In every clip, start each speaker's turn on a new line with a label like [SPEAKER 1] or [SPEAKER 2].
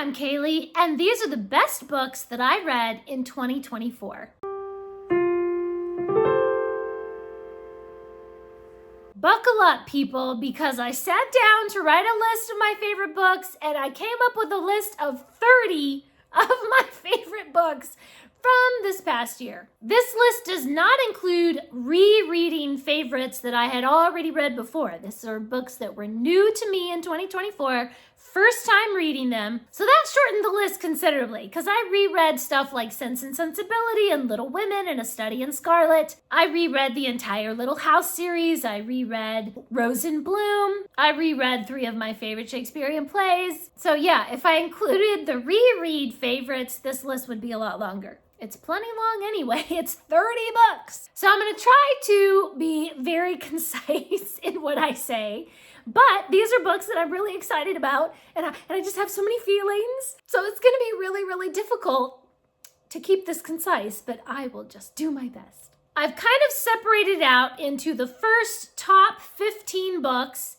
[SPEAKER 1] I'm Kaylee, and these are the best books that I read in 2024. Buckle up, people, because I sat down to write a list of my favorite books, and I came up with a list of 30 of my favorite books from this past year. This list does not include rereading favorites that I had already read before. These are books that were new to me in 2024, first time reading them. So that shortened the list considerably because I reread stuff like Sense and Sensibility and Little Women and A Study in Scarlet. I reread the entire Little House series. I reread Rose in Bloom. I reread 3 of my favorite Shakespearean plays. So yeah, if I included the reread favorites, this list would be a lot longer. It's plenty long anyway. It's 30 books. So I'm going to try to be very concise in what I say. But these are books that I'm really excited about, and I just have so many feelings. So it's going to be really, really difficult to keep this concise, but I will just do my best. I've kind of separated out into the first top 15 books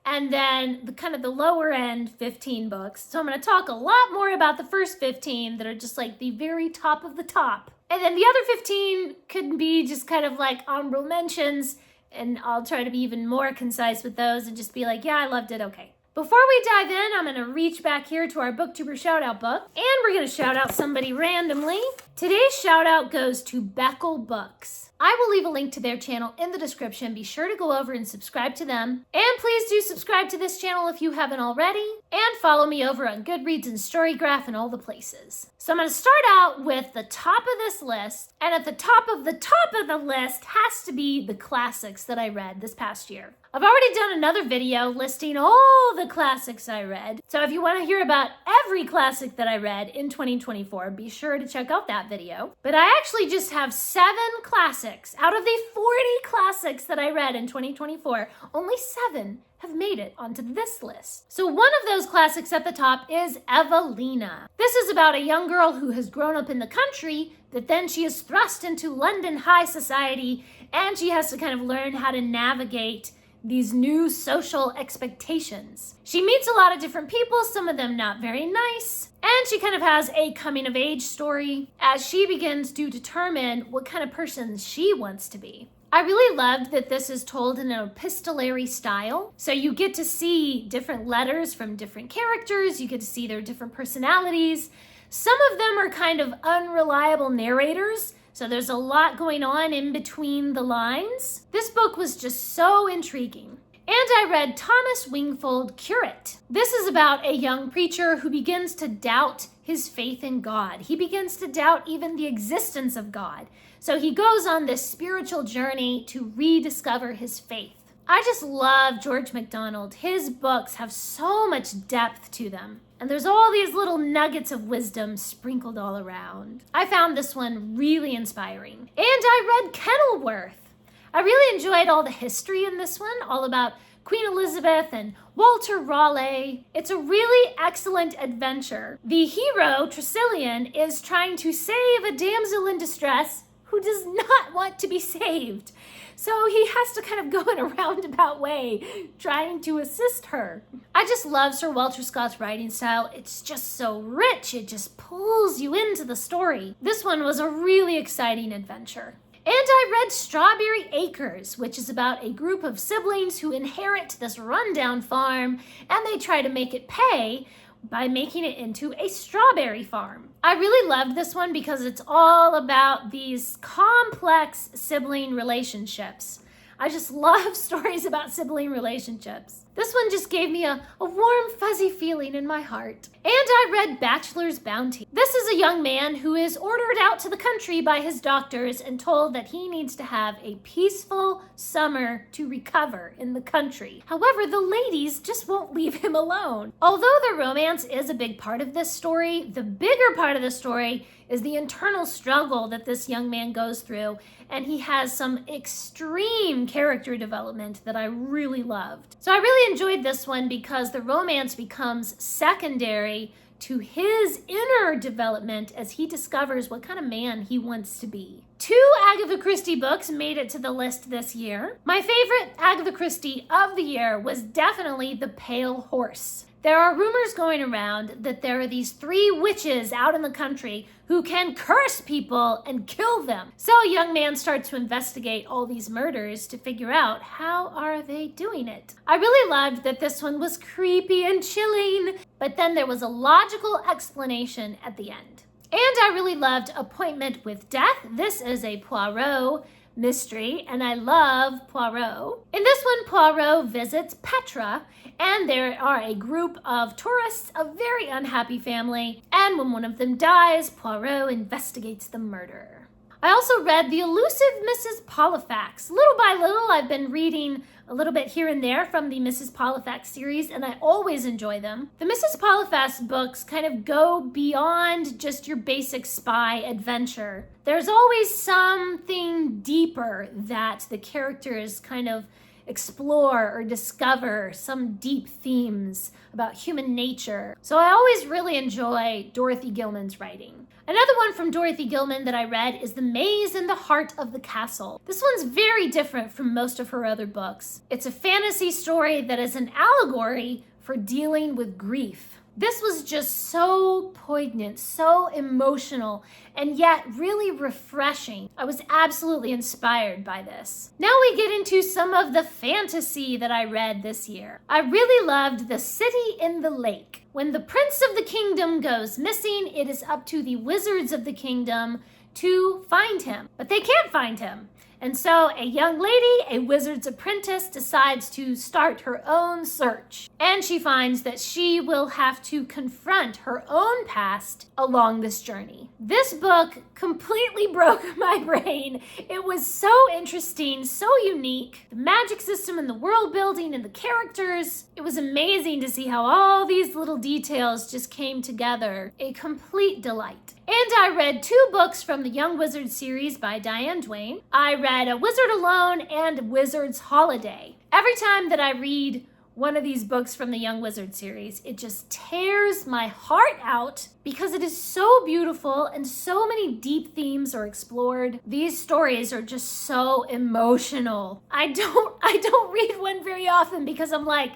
[SPEAKER 1] and then the lower end 15 books. So I'm going to talk a lot more about the first 15 that are just like the very top of the top. And then the other 15 could be just kind of like honorable mentions, and I'll try to be even more concise with those and just be like, yeah, I loved it, okay. Before we dive in, I'm going to reach back here to our Booktuber Shoutout book, and we're going to shout out somebody randomly. Today's shout out goes to Beckel Books. I will leave a link to their channel in the description. Be sure to go over and subscribe to them. And please do subscribe to this channel if you haven't already. And follow me over on Goodreads and Storygraph and all the places. So I'm going to start out with the top of this list. And at the top of the list has to be the classics that I read this past year. I've already done another video listing all the classics I read. So if you want to hear about every classic that I read in 2024, be sure to check out that video. But I actually just have 7 classics. Out of the 40 classics that I read in 2024, only 7 have made it onto this list. So one of those classics at the top is Evelina. This is about a young girl who has grown up in the country, but then she is thrust into London high society, and she has to kind of learn how to navigate these new social expectations. She meets a lot of different people, some of them not very nice, and she kind of has a coming of age story as she begins to determine what kind of person she wants to be. I really loved that this is told in an epistolary style. So you get to see different letters from different characters, you get to see their different personalities. Some of them are kind of unreliable narrators, so there's a lot going on in between the lines. This book was just so intriguing. And I read Thomas Wingfold, Curate. This is about a young preacher who begins to doubt his faith in God. He begins to doubt even the existence of God. So he goes on this spiritual journey to rediscover his faith. I just love George MacDonald. His books have so much depth to them. And there's all these little nuggets of wisdom sprinkled all around. I found this one really inspiring. And I read Kenilworth. I really enjoyed all the history in this one, all about Queen Elizabeth and Walter Raleigh. It's a really excellent adventure. The hero, Tressilian, is trying to save a damsel in distress who does not want to be saved. So he has to kind of go in a roundabout way trying to assist her. I just love Sir Walter Scott's writing style. It's just so rich. It just pulls you into the story. This one was a really exciting adventure. And I read Strawberry Acres, which is about a group of siblings who inherit this rundown farm, and they try to make it pay by making it into a strawberry farm. I really loved this one because it's all about these complex sibling relationships. I just love stories about sibling relationships. This one just gave me a warm, fuzzy feeling in my heart. And I read Bachelor's Bounty. This is a young man who is ordered out to the country by his doctors and told that he needs to have a peaceful summer to recover in the country. However, the ladies just won't leave him alone. Although the romance is a big part of this story, the bigger part of the story is the internal struggle that this young man goes through, and he has some extreme character development that I really loved. So I really enjoyed this one because the romance becomes secondary to his inner development as he discovers what kind of man he wants to be. 2 Agatha Christie books made it to the list this year. My favorite Agatha Christie of the year was definitely The Pale Horse. There are rumors going around that there are these 3 witches out in the country who can curse people and kill them. So a young man starts to investigate all these murders to figure out how are they doing it. I really loved that this one was creepy and chilling, but then there was a logical explanation at the end. And I really loved Appointment with Death. This is a Poirot mystery, and I love Poirot. In this one, Poirot visits Petra, and there are a group of tourists, a very unhappy family, and when one of them dies, Poirot investigates the murder. I also read The Elusive Mrs. Pollifax. Little by little, I've been reading a little bit here and there from the Mrs. Pollifax series, and I always enjoy them. The Mrs. Pollifax books kind of go beyond just your basic spy adventure. There's always something deeper that the characters kind of explore or discover, some deep themes about human nature. So I always really enjoy Dorothy Gilman's writing. Another one from Dorothy Gilman that I read is The Maze in the Heart of the Castle. This one's very different from most of her other books. It's a fantasy story that is an allegory for dealing with grief. This was just so poignant, so emotional, and yet really refreshing. I was absolutely inspired by this. Now we get into some of the fantasy that I read this year. I really loved The City in the Lake. When the prince of the kingdom goes missing, it is up to the wizards of the kingdom to find him, but they can't find him. And so a young lady, a wizard's apprentice, decides to start her own search. And she finds that she will have to confront her own past along this journey. This book completely broke my brain. It was so interesting, so unique. The magic system and the world building and the characters. It was amazing to see how all these little details just came together. A complete delight. And I read 2 books from the Young Wizard series by Diane Duane. I read A Wizard Alone and Wizard's Holiday. Every time that I read one of these books from the Young Wizard series, it just tears my heart out because it is so beautiful and so many deep themes are explored. These stories are just so emotional. I don't read one very often because I'm like,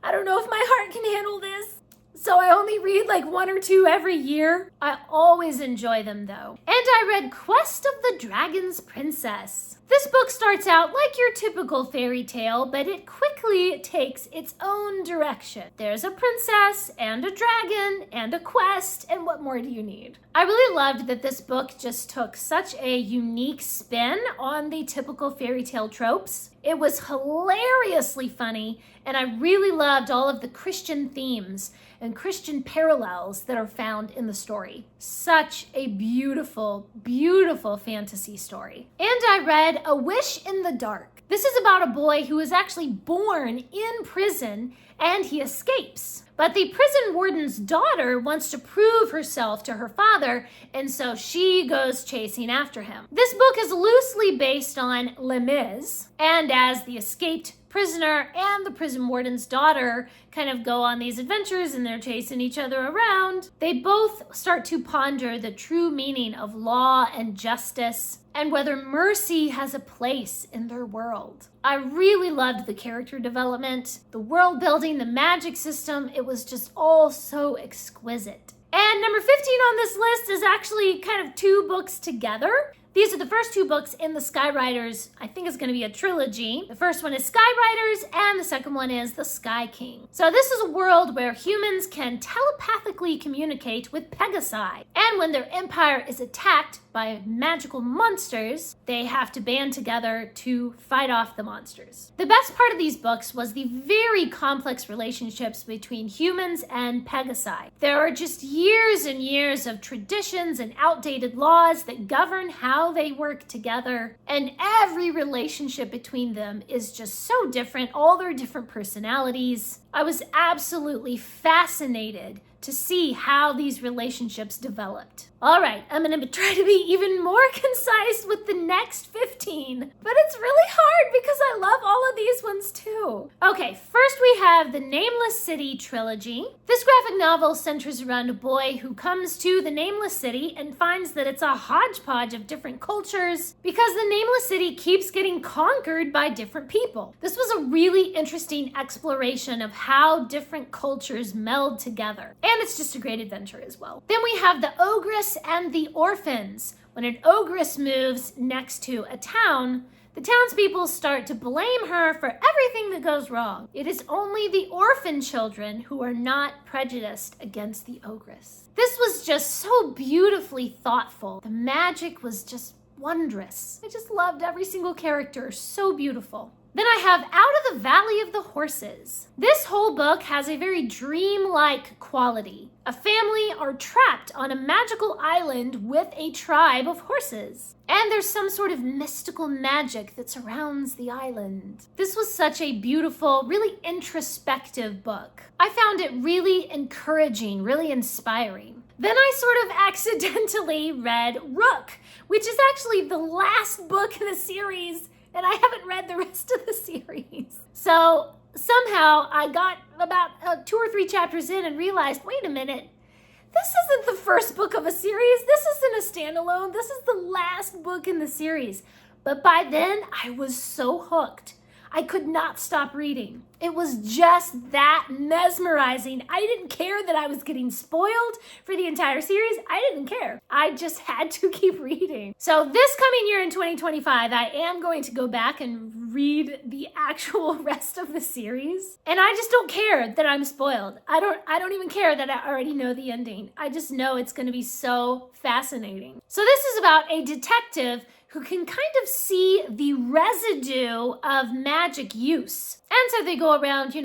[SPEAKER 1] I don't know if my heart can handle this. So I only read like 1 or 2 every year. I always enjoy them though. And I read Quest of the Dragon's Princess. This book starts out like your typical fairy tale, but it quickly takes its own direction. There's a princess and a dragon and a quest, and what more do you need? I really loved that this book just took such a unique spin on the typical fairy tale tropes. It was hilariously funny, and I really loved all of the Christian themes and Christian parallels that are found in the story. Such a beautiful, beautiful fantasy story. And I read A Wish in the Dark. This is about a boy who is actually born in prison and he escapes. But the prison warden's daughter wants to prove herself to her father, and so she goes chasing after him. This book is loosely based on Les Mis, and as the escaped prisoner and the prison warden's daughter kind of go on these adventures and they're chasing each other around, they both start to ponder the true meaning of law and justice and whether mercy has a place in their world. I really loved the character development, the world building, the magic system. It was just all so exquisite. And number 15 on this list is actually kind of 2 books together. These are the first 2 books in the Skyriders. I think it's going to be a trilogy. The first one is Skyriders, and the second one is The Sky King. So this is a world where humans can telepathically communicate with Pegasi. And when their empire is attacked by magical monsters, they have to band together to fight off the monsters. The best part of these books was the very complex relationships between humans and Pegasi. There are just years and years of traditions and outdated laws that govern how they work together, and every relationship between them is just so different, all their different personalities. I was absolutely fascinated to see how these relationships developed. All right, I'm going to try to be even more concise with the next 15, but it's really hard because I love all of these ones too. Okay, first we have the Nameless City trilogy. This graphic novel centers around a boy who comes to the Nameless City and finds that it's a hodgepodge of different cultures because the Nameless City keeps getting conquered by different people. This was a really interesting exploration of how different cultures meld together, and it's just a great adventure as well. Then we have the Ogress and the Orphans. When an ogress moves next to a town, the townspeople start to blame her for everything that goes wrong. It is only the orphan children who are not prejudiced against the ogress. This was just so beautifully thoughtful. The magic was just wondrous. I just loved every single character. So beautiful. Then I have Out of the Valley of the Horses. This whole book has a very dreamlike quality. A family are trapped on a magical island with a tribe of horses. And there's some sort of mystical magic that surrounds the island. This was such a beautiful, really introspective book. I found it really encouraging, really inspiring. Then I sort of accidentally read Rook, which is actually the last book in the series, and I haven't read the rest of the series. So somehow I got about 2 or 3 chapters in and realized, wait a minute, this isn't the first book of a series. This isn't a standalone. This is the last book in the series. But by then, I was so hooked. I could not stop reading. It was just that mesmerizing. I didn't care that I was getting spoiled for the entire series. I didn't care. I just had to keep reading. So this coming year in 2025, I am going to go back and read the actual rest of the series. And I just don't care that I'm spoiled. I don't even care that I already know the ending. I just know it's going to be so fascinating. So this is about a detective who can kind of see the residue of magic use. And so they go around,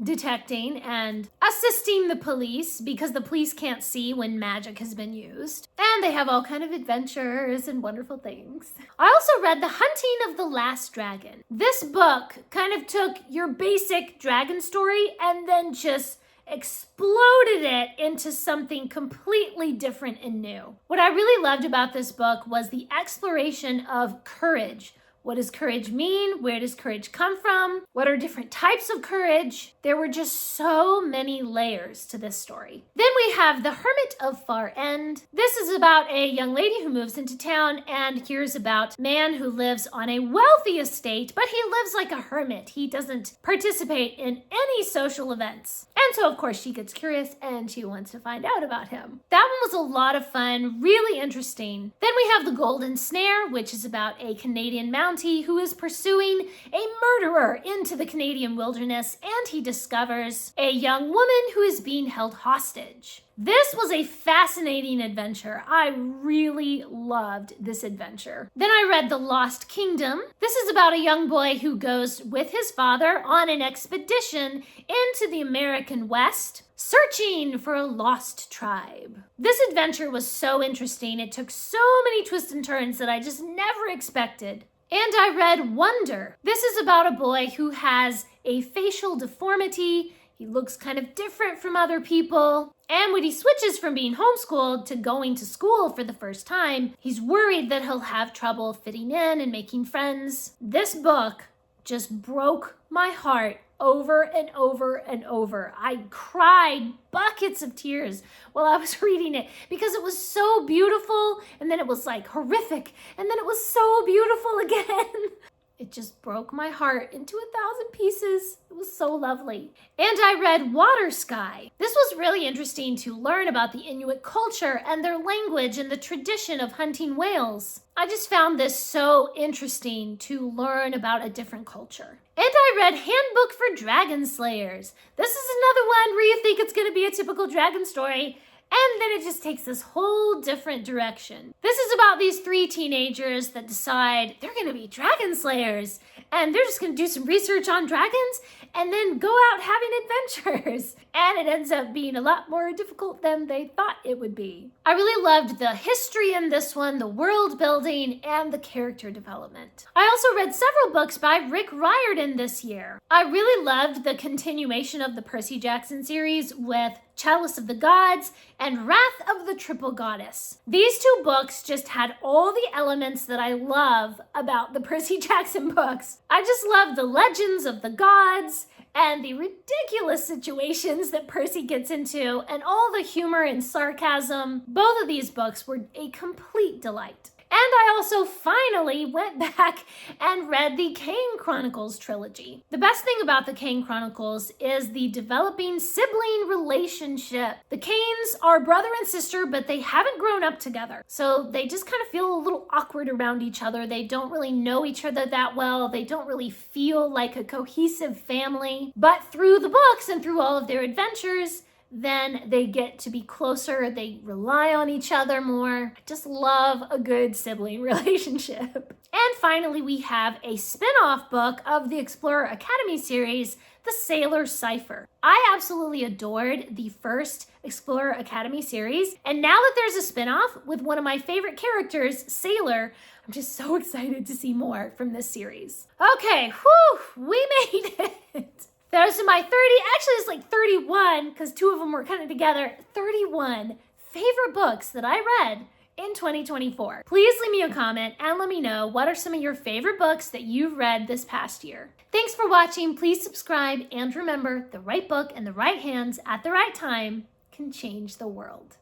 [SPEAKER 1] detecting and assisting the police because the police can't see when magic has been used. And they have all kind of adventures and wonderful things. I also read The Hunting of the Last Dragon. This book kind of took your basic dragon story and then just exploded it into something completely different and new. What I really loved about this book was the exploration of courage. What does courage mean? Where does courage come from? What are different types of courage? There were just so many layers to this story. Then we have The Hermit of Far End. This is about a young lady who moves into town and hears about a man who lives on a wealthy estate, but he lives like a hermit. He doesn't participate in any social events. And so, of course, she gets curious and she wants to find out about him. That one was a lot of fun, really interesting. Then we have The Golden Snare, which is about a Canadian mountie who is pursuing a murderer into the Canadian wilderness, and he discovers a young woman who is being held hostage. This was a fascinating adventure. I really loved this adventure. Then I read The Lost Kingdom. This is about a young boy who goes with his father on an expedition into the American West, searching for a lost tribe. This adventure was so interesting. It took so many twists and turns that I just never expected. And I read Wonder. This is about a boy who has a facial deformity. He looks kind of different from other people. And when he switches from being homeschooled to going to school for the first time, he's worried that he'll have trouble fitting in and making friends. This book just broke my heart over and over and over. I cried buckets of tears while I was reading it because it was so beautiful, and then it was like horrific, and then it was so beautiful again. It just broke my heart into 1,000 pieces. It was so lovely. And I read Water Sky. This was really interesting to learn about the Inuit culture and their language and the tradition of hunting whales. I just found this so interesting to learn about a different culture. And I read Handbook for Dragon Slayers. This is another one where you think it's going to be a typical dragon story, and then it just takes this whole different direction. This is about these 3 teenagers that decide they're going to be dragon slayers, and they're just going to do some research on dragons and then go out having adventures. And it ends up being a lot more difficult than they thought it would be. I really loved the history in this one, the world building, and the character development. I also read several books by Rick Riordan this year. I really loved the continuation of the Percy Jackson series with Chalice of the Gods, and Wrath of the Triple Goddess. These 2 books just had all the elements that I love about the Percy Jackson books. I just love the legends of the gods and the ridiculous situations that Percy gets into and all the humor and sarcasm. Both of these books were a complete delight. And I also finally went back and read the Kane Chronicles trilogy. The best thing about the Kane Chronicles is the developing sibling relationship. The Kanes are brother and sister, but they haven't grown up together. So they just kind of feel a little awkward around each other. They don't really know each other that well. They don't really feel like a cohesive family. But through the books and through all of their adventures, then they get to be closer, they rely on each other more. I just love a good sibling relationship. And finally, we have a spin-off book of the Explorer Academy series, The Sailor Cipher. I absolutely adored the first Explorer Academy series, and now that there's a spin-off with one of my favorite characters, Sailor, I'm just so excited to see more from this series. Okay, whew, we made it. Those are my 30, actually it's like 31, because 2 of them were kind of together, 31 favorite books that I read in 2024. Please leave me a comment and let me know what are some of your favorite books that you've read this past year. Thanks for watching, please subscribe, and remember, the right book in the right hands at the right time can change the world.